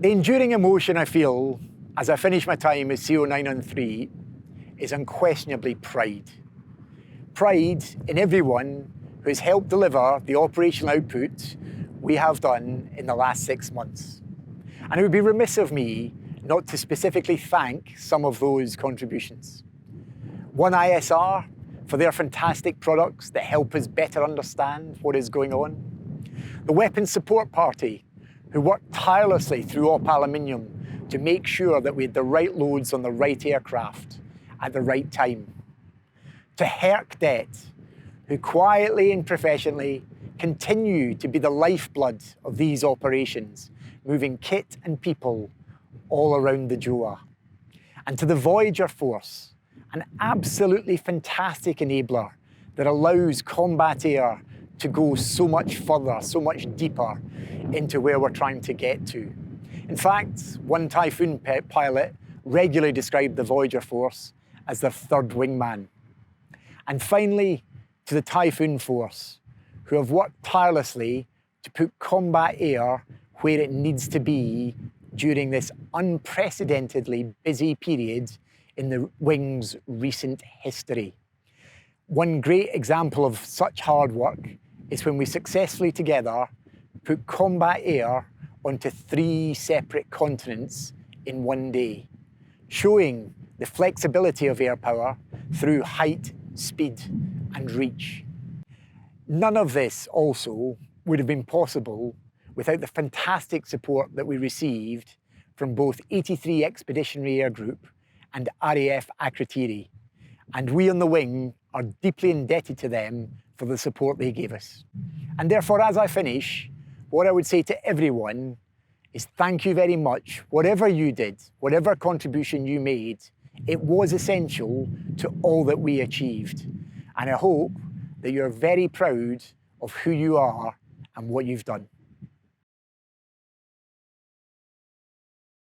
The enduring emotion I feel as I finish my time as CO913 is unquestionably pride. Pride in everyone who has helped deliver the operational output we have done in the last 6 months. And it would be remiss of me not to specifically thank some of those contributions. One ISR for their fantastic products that help us better understand what is going on. The Weapons Support Party, who worked tirelessly through Op Aluminium to make sure that we had the right loads on the right aircraft at the right time. To HERCDET, who quietly and professionally continue to be the lifeblood of these operations, moving kit and people all around the JOA. And to the Voyager Force, an absolutely fantastic enabler that allows combat air to go so much further, so much deeper into where we're trying to get to. In fact, one Typhoon pilot regularly described the Voyager Force as their third wingman. And finally, to the Typhoon Force, who have worked tirelessly to put combat air where it needs to be during this unprecedentedly busy period in the Wing's recent history. One great example of such hard work is when we successfully together put combat air onto 3 separate continents in one day, showing the flexibility of air power through height, speed, and reach. None of this also would have been possible without the fantastic support that we received from both 83 Expeditionary Air Group and RAF Akrotiri, and we on the Wing are deeply indebted to them for the support they gave us. And therefore, as I finish, what I would say to everyone is thank you very much. Whatever you did, whatever contribution you made, it was essential to all that we achieved. And I hope that you're very proud of who you are and what you've done.